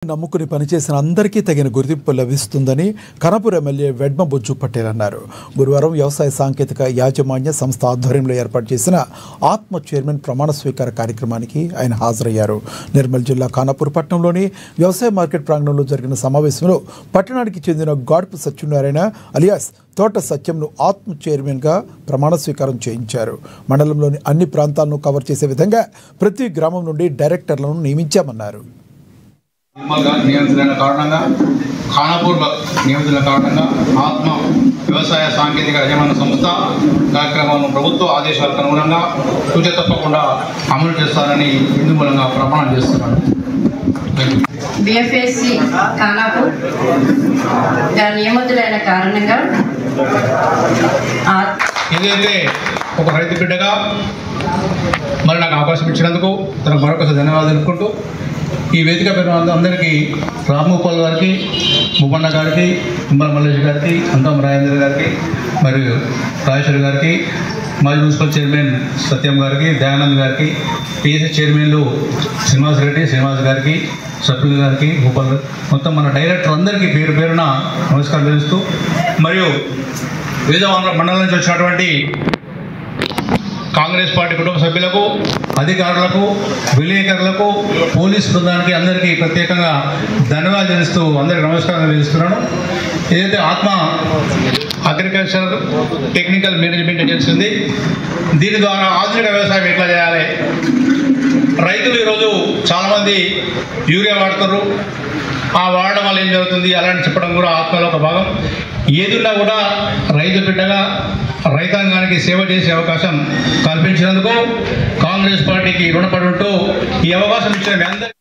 నమ్ముకుని పనిచేసిన అందరికీ తగిన గుర్తింపు లభిస్తుందని కనపూర్ ఎమ్మెల్యే వెడ్మ బొజ్జు పటేల్ అన్నారు. గురువారం వ్యవసాయ సాంకేతిక యాజమాన్య సంస్థ ఆధ్వర్యంలో ఏర్పాటు చేసిన ఆత్మ చైర్మన్ ప్రమాణ స్వీకార కార్యక్రమానికి ఆయన హాజరయ్యారు. నిర్మల్ జిల్లా ఖానాపూర్ పట్టణంలోని వ్యవసాయ మార్కెట్ ప్రాంగణంలో జరిగిన సమావేశంలో పట్టణానికి చెందిన గాడ్పు సత్యనారాయణ అలియాస్ తోట సత్యంను ఆత్మ చైర్మన్గా ప్రమాణ స్వీకారం చేయించారు. మండలంలోని అన్ని ప్రాంతాలను కవర్ చేసే విధంగా ప్రతి గ్రామం నుండి డైరెక్టర్లను నియమించామన్నారు. నియమితులైన కారణంగా ఖానాపూర్ నియమితుల కారణంగా ఆత్మ వ్యవసాయ సాంకేతిక యాజమాన్య సంస్థ కార్యక్రమాలను ప్రభుత్వ ఆదేశాలకు అనుగుణంగా సూచ తప్పకుండా అమలు చేస్తారని ఇందు మూలంగా ప్రమాణం చేస్తున్నాను. బిఎఫ్ఎస్సి ఖానాపూర్ నియమితులైన కారణంగా ఏదైతే ఒక రైతు బిడ్డగా మరి నాకు అవకాశం ఇచ్చినందుకు తనకు మరొకసారి ధన్యవాదాలు తెలుపుకుంటూ ఈ వేదిక పేరు అందరికీ రామ్మోపాల్ గారికి, ముమ్మన్న గారికి, తుమ్మల మల్లేష్ గారికి, అంతం రాజేంద్ర గారికి, మరియు రాజేశ్వర్ గారికి, మాజీ మున్సిపల్ చైర్మన్ సత్యం గారికి, దయానంద్ గారికి, పిఎస్సి చైర్మన్లు శ్రీనివాస్ గారికి, సభ్యులు గారికి, భూపాల్ మొత్తం మన డైరెక్టర్ అందరికీ పేరు పేరున నమస్కారం తెలుస్తూ మరియు వివిధ మండలం నుంచి వచ్చినటువంటి కాంగ్రెస్ పార్టీ కుటుంబ సభ్యులకు, అధికారులకు, విలేకరులకు, పోలీస్ బృందానికి అందరికీ ప్రత్యేకంగా ధన్యవాదాలు తెలుస్తూ అందరికీ నమస్కారం తెలుస్తున్నాను. ఏదైతే ఆత్మ అగ్రికల్చర్ టెక్నికల్ మేనేజ్మెంట్ ఏజెన్సీ ఉంది, దీని ద్వారా ఆధునిక వ్యవసాయం ఎట్లా చేయాలి, రైతులు ఈరోజు చాలామంది యూరియా వాడుతున్నారు, ఆ వాడడం వల్ల ఏం జరుగుతుంది అలాంటి చెప్పడం కూడా ఆత్మలో ఒక భాగం. ఏదున్నా కూడా రైతు బిడ్డగా రైతాంగానికి సేవ చేసే అవకాశం కల్పించినందుకు కాంగ్రెస్ పార్టీకి రుణపడి ఉంటూ ఈ అవకాశం ఇచ్చిన మీ అందరికీ